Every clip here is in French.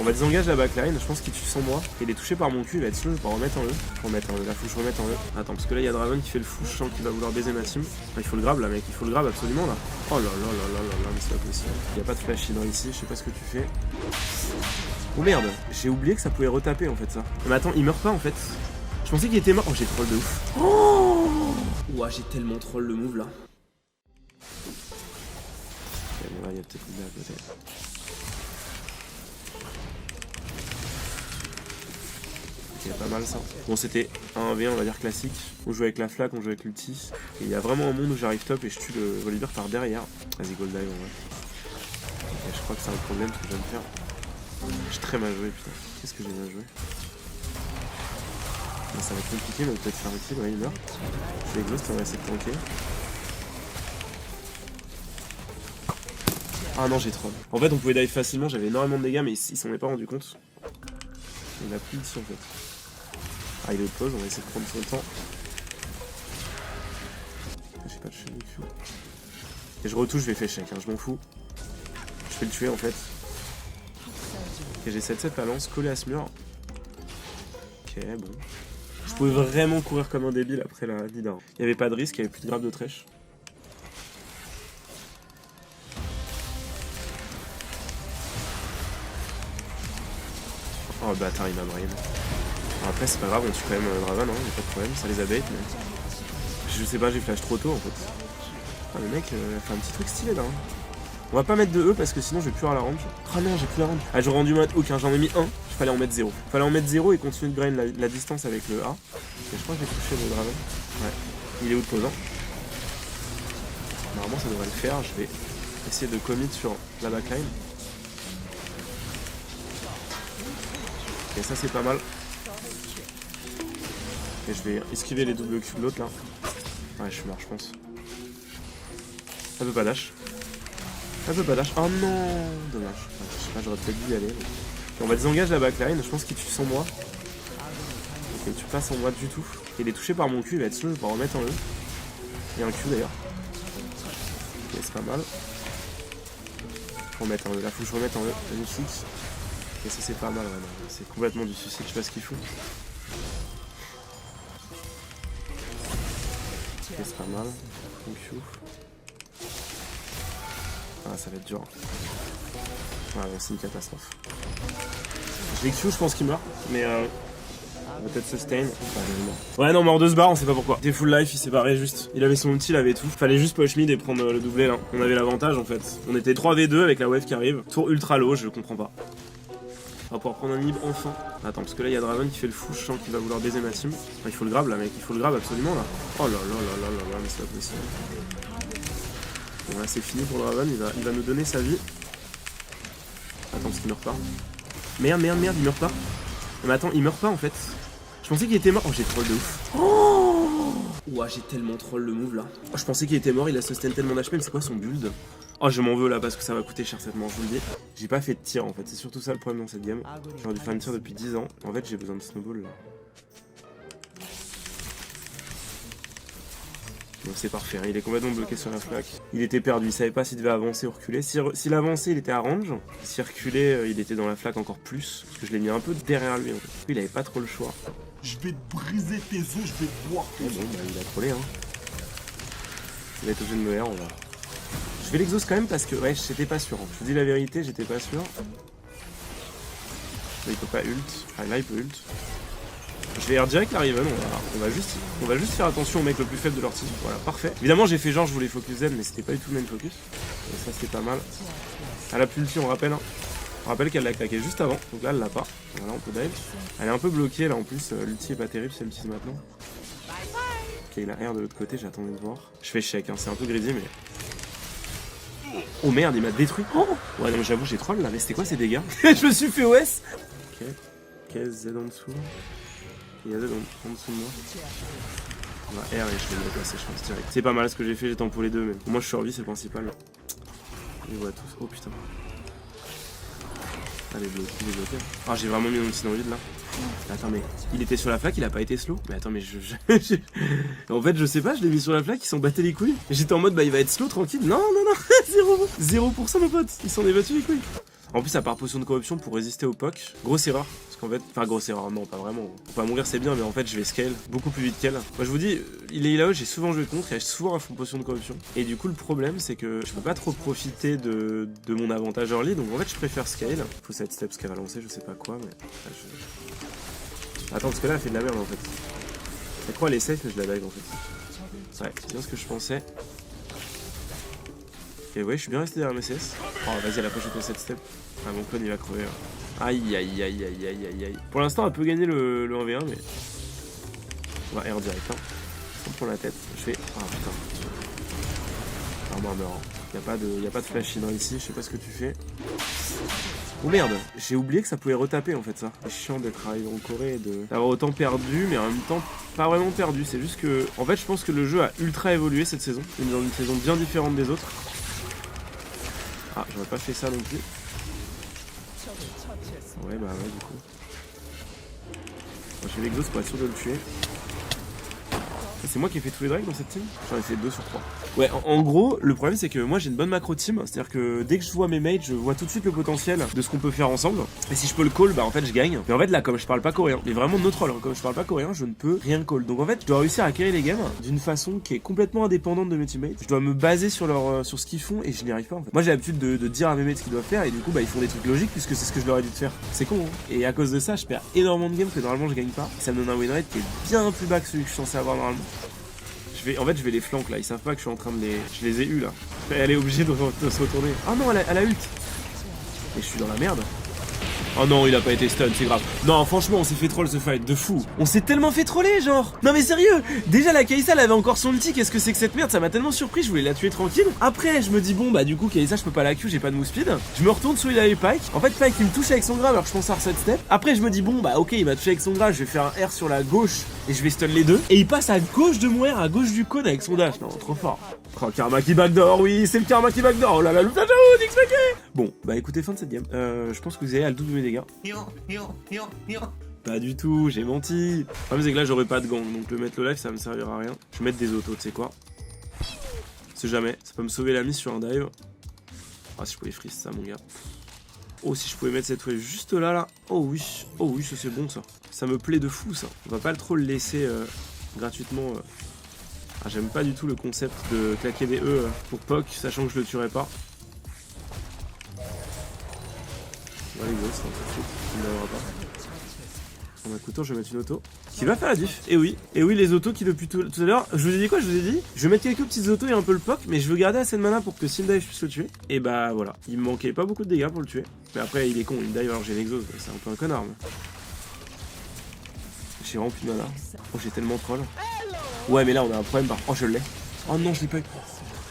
On va désengager la backline, je pense qu'il tue sans moi. Il est touché par mon cul, il va être slow, je vais pas remettre en E. Remettre en E, là faut que je remette en E. Attends, parce que là il y a Draven qui fait le fou, je sens qu'il va vouloir baiser ma team. Il faut le grab là mec, il faut le grab absolument là. Oh là là là là là là, mais c'est pas possible. Il y a pas de flash hydra ici, je sais pas ce que tu fais. Oh merde, j'ai oublié que ça pouvait retaper en fait ça. Mais attends, il meurt pas en fait. Je pensais qu'il était mort. Oh j'ai troll de ouf. Oh ouah, j'ai tellement troll le move là. Ok, bon, là il y a peut-être une à côté. C'est pas mal ça. Bon c'était un 1v1 on va dire classique. On joue avec la flaque, on joue avec l'ulti. Et il y a vraiment un monde où j'arrive top et je tue le Volibear par derrière. Vas-y gold dive en vrai. Et je crois que c'est un problème ce que je viens de faire. J'ai très mal joué putain. Qu'est-ce que j'ai bien joué? Mais ça va être compliqué mais peut-être faire utile, ouais il meurt. Je vais exhaust, on va essayer de tanker. Ah non j'ai troll. En fait on pouvait dive facilement, j'avais énormément de dégâts mais il s'en est pas rendu compte. Il a plus ici en fait. Ah il est au pause, on va essayer de prendre son temps. J'ai pas de chaîne de Q. Et je retouche, je vais faire check, hein, je m'en fous. Je vais le tuer en fait. Et j'ai 7-7 la lance collée à ce mur. Ok bon. Je pouvais vraiment courir comme un débile après la leader. Il n'y avait pas de risque, il n'y avait plus de grave de trèche. Oh le bâtard il m'a brain. Après c'est pas grave, on tue quand même Draven, hein, y'a pas de problème, ça les a bait mais... Je sais pas, j'ai flash trop tôt en fait. Ah le mec a fait un petit truc stylé là. Hein. On va pas mettre de E parce que sinon je vais plus avoir la range. Ah non j'ai plus la range. Ah j'aurais rendu mettre aucun, j'en ai mis un, il fallait en mettre 0. Il fallait en mettre 0 et continuer de grind la distance avec le A. Et je crois que j'ai touché le Draven. Ouais. Il est out posant. Normalement ça devrait le faire, je vais essayer de commit sur la backline. Et ça c'est pas mal. Et je vais esquiver les doubles Q de l'autre là. Ouais je suis mort je pense. Ça peut pas dash. Ça peut pas dash. Oh non dommage. Je sais pas, j'aurais peut-être dû y aller. Mais... on va désengager la backline, je pense qu'il tue sans moi. Ok, il tue pas sans moi du tout. Il est touché par mon Q, il va être slow, je vais pas remettre en E. Il y a un Q d'ailleurs. Ok c'est pas mal. Faut remettre en E, là faut que je remette en E. Magnifique. Et ça c'est pas mal vraiment. C'est complètement du suicide, je sais pas ce qu'ils font. Ok c'est pas mal. Bon Q. Ah ça va être dur. Ah ouais c'est une catastrophe. Je l'ai Q, je pense qu'il meurt. Mais on va peut-être sustain. Ouais non mort de ce bar, on sait pas pourquoi. Il était full life, il s'est barré juste. Il avait son ulti, il avait tout. Fallait juste push mid et prendre le doublé là. On avait l'avantage en fait. On était 3v2 avec la wave qui arrive. Tour ultra low, je comprends pas. On va pouvoir prendre un nib enfin. Attends, parce que là il y a Draven qui fait le fou, je sens qu'il va vouloir baiser ma team. Il faut le grab là mec, il faut le grab absolument là. Oh là là là là là là, mais c'est pas possible. Bon là c'est fini pour Draven, il va nous donner sa vie. Attends, parce qu'il meurt pas. Merde, merde, merde, il meurt pas. Mais attends, il meurt pas en fait. Je pensais qu'il était mort. Oh j'ai troll de ouf. Oh ouah, j'ai tellement troll le move là. Oh, je pensais qu'il était mort, il a sustain tellement d'HP, mais c'est quoi son build? Oh je m'en veux là parce que ça va coûter cher cette manche, je vous le dis. J'ai pas fait de tir en fait, c'est surtout ça le problème dans cette game. J'aurais dû faire un tir depuis 10 ans. En fait j'ai besoin de snowball là. Donc c'est parfait, il est complètement bloqué sur la flaque. Il était perdu, il savait pas s'il devait avancer ou reculer. S'il avançait, il était à range. S'il reculait, il était dans la flaque encore plus. Parce que je l'ai mis un peu derrière lui en fait. Il avait pas trop le choix. Je vais te briser tes os, je vais te boire tes os. Bon bah il a trollé hein. Il va être obligé de me R, on va. Je vais l'exhaust quand même parce que ouais j'étais pas sûr. Hein. Je vous dis la vérité, j'étais pas sûr. Là il peut pas ult. Ah là il peut ult. Je vais R direct la Riven, on va juste faire attention au mec le plus faible de leur team. Voilà, parfait. Évidemment j'ai fait genre je voulais focus Z mais c'était pas du tout le main focus. Et ça c'était pas mal. Elle a plus l'ulti, on rappelle. Hein. On rappelle qu'elle l'a claqué juste avant, donc là elle l'a pas. Voilà on peut dive. Elle est un peu bloquée là en plus, l'ulti est pas terrible si elle l'utilise maintenant. Ok il a R de l'autre côté, j'attendais de voir. Je fais check, hein. C'est un peu greedy mais... Oh merde il m'a détruit. Oh ouais non j'avoue j'ai troll là, mais c'était quoi ces dégâts? Je me suis fait OS. Ok, Z en dessous. Il y a Z en dessous de moi. On va R et je vais me déplacer je pense direct. C'est pas mal ce que j'ai fait, j'ai temps pour les deux mais pour moi je survis c'est le principal. Ils voient tous. Oh putain. Allez bloqué, il est bloqué. Ah j'ai vraiment mis mon petit dans le vide là. Attends mais il était sur la flaque, il a pas été slow. Mais attends mais en fait je sais pas, je l'ai mis sur la flaque, ils s'en battaient les couilles. J'étais en mode bah il va être slow tranquille. Non non non 0% mon pote, ils s'en est battus les couilles. En plus, ça part potion de corruption pour résister au POC. Grosse erreur. Parce qu'en fait, enfin, grosse erreur, non, pas vraiment. Faut pas mourir, c'est bien, mais en fait, je vais scale beaucoup plus vite qu'elle. Moi, je vous dis, il est là-haut, j'ai souvent joué contre, il y a souvent un fond potion de corruption. Et du coup, le problème, c'est que je peux pas trop profiter de mon avantage early, donc en fait, je préfère scale. Faut cette step, ce qu'elle va lancer, je sais pas quoi, mais. Attends, parce que là, elle fait de la merde en fait. Elle croit elle est safe, mais je la dive en fait. Ouais, c'est bien ce que je pensais. Et ouais, je suis bien resté derrière MCS. Oh, vas-y, elle a pas chopé cette step. Ah, mon clone il va crever. Hein. Aïe, aïe, aïe, aïe, aïe, aïe, aïe. Pour l'instant, elle peut gagner le 1v1, mais. On va R direct. Hein. Pour la tête. Je fais. Ah putain. Ah, moi, meurt. Y'a pas de flash in ici, je sais pas ce que tu fais. Oh merde, j'ai oublié que ça pouvait retaper en fait ça. C'est chiant d'être arrivé en Corée et d'avoir autant perdu, mais en même temps pas vraiment perdu. C'est juste que, en fait, je pense que le jeu a ultra évolué cette saison. On est dans une saison bien différente des autres. Ah, j'aurais pas fait ça non plus. Ouais, bah ouais, du coup. Moi, j'ai l'exhaust pour être sûr de le tuer. C'est moi qui ai fait tous les drags dans cette team. J'en ai fait 2 sur 3. Ouais, en gros, le problème c'est que moi j'ai une bonne macro team. C'est-à-dire que dès que je vois mes mates, je vois tout de suite le potentiel de ce qu'on peut faire ensemble. Et si je peux le call, bah en fait je gagne. Mais en fait là, comme je parle pas coréen, mais vraiment no troll, hein, comme je parle pas coréen, je ne peux rien call. Donc en fait, je dois réussir à carry les games d'une façon qui est complètement indépendante de mes teammates. Je dois me baser sur sur ce qu'ils font et je n'y arrive pas en fait. Moi j'ai l'habitude de dire à mes mates ce qu'ils doivent faire et du coup bah ils font des trucs logiques puisque c'est ce que je leur ai dit de faire. C'est con, hein. Et à cause de ça, je perds énormément de games que normalement je gagne pas. Ça me donne un win rate qui est bien plus bas que celui que je suis censé avoir normalement. En fait, je vais les flanques là, ils savent pas que je suis en train de les. Je les ai eus là. Elle est obligée de se retourner. Ah non, elle a ult. Et je suis dans la merde. Oh non, il a pas été stun, c'est grave. Non, franchement, on s'est fait troll ce fight, de fou. On s'est tellement fait troller, genre. Non mais sérieux, déjà la Kai'Sa, elle avait encore son ulti, qu'est-ce que c'est que cette merde? Ça m'a tellement surpris, je voulais la tuer tranquille. Après, je me dis, bon, bah du coup, Kai'Sa, je peux pas la Q, j'ai pas de move speed. Je me retourne sur il avait Pike. En fait, Pike, il me touche avec son grave alors que je pense à reset step. Après, je me dis, bon, bah ok, il m'a touché avec son grave, je vais faire un R sur la gauche et je vais stun les deux. Et il passe à gauche de mon R, à gauche du cône avec son dash. Non, trop fort. Oh, Karma qui backdoor, oui, c'est le Karma qui backdoor. Oh là là, le flash out, XPK. Bon, bah écoutez, fin de cette game. Je pense que vous avez à le double de mes dégâts. Pas du tout, j'ai menti. Le problème c'est que là j'aurai pas de gang, donc le mettre le live ça me servira à rien. Je vais mettre des autos, tu sais quoi. C'est jamais, ça peut me sauver la mise sur un dive. Ah si je pouvais freeze ça mon gars. Oh si je pouvais mettre cette wave juste là. Oh oui ça c'est bon ça. Ça me plaît de fou ça. On va pas trop le laisser gratuitement. Ah, j'aime pas du tout le concept de claquer des E pour POC, sachant que je le tuerai pas. Ouais, les gosses, on s'en fout, il ne l'aura pas. En écoutant, je vais mettre une auto qui va faire la diff. Et oui, les autos qui depuis tout à l'heure. Je vous ai dit quoi? Je vous ai dit, je vais mettre quelques petites autos et un peu le POC, mais je veux garder assez de mana pour que si me dive, je puisse le tuer. Et bah voilà, il me manquait pas beaucoup de dégâts pour le tuer. Mais après, il est con, il me dive alors j'ai l'exhaust, c'est un peu un connard. Mais... j'ai vraiment plus de mana. Oh, j'ai tellement troll. Ouais, mais là, on a un problème par. Oh, je l'ai. Oh non, je l'ai pas eu.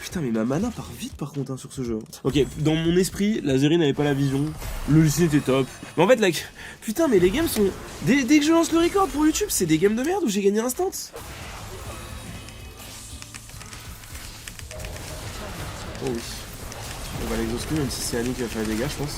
Putain, mais ma mana part vite par contre hein, sur ce jeu. Ok, dans mon esprit, la Zeri n'avait pas la vision. Le lycée était top. Mais en fait, like, putain, mais les games sont. Dès que je lance le record pour YouTube, c'est des games de merde où j'ai gagné instant. Oh oui. On va l'exhauster, même si c'est Annie qui va faire les dégâts, je pense.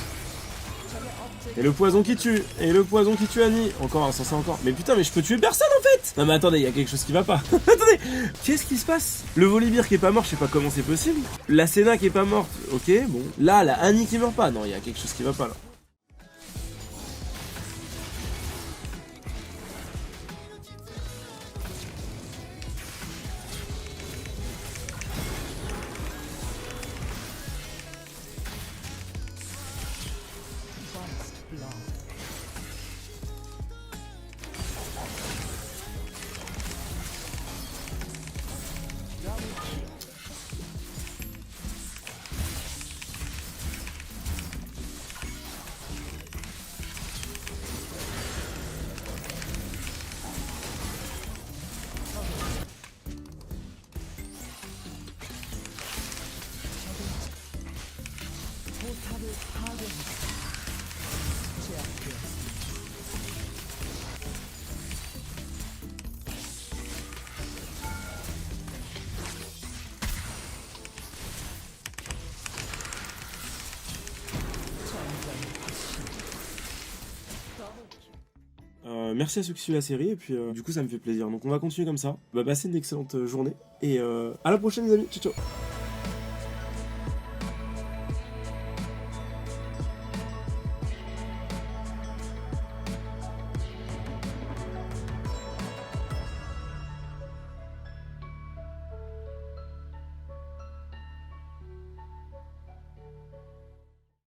Et le poison qui tue. Et le poison qui tue Annie. Encore un sensé encore. Mais putain, mais je peux tuer personne en fait. Non mais attendez, il y a quelque chose qui va pas. Attendez, qu'est-ce qui se passe? Le Volibear qui est pas mort, je sais pas comment c'est possible. La Senna qui est pas morte, ok, bon. Là, la Annie qui meurt pas. Non, il y a quelque chose qui va pas là. Merci à ceux qui suivent la série et puis du coup ça me fait plaisir. Donc on va continuer comme ça. Bah passez une excellente journée et à la prochaine les amis. Ciao ciao.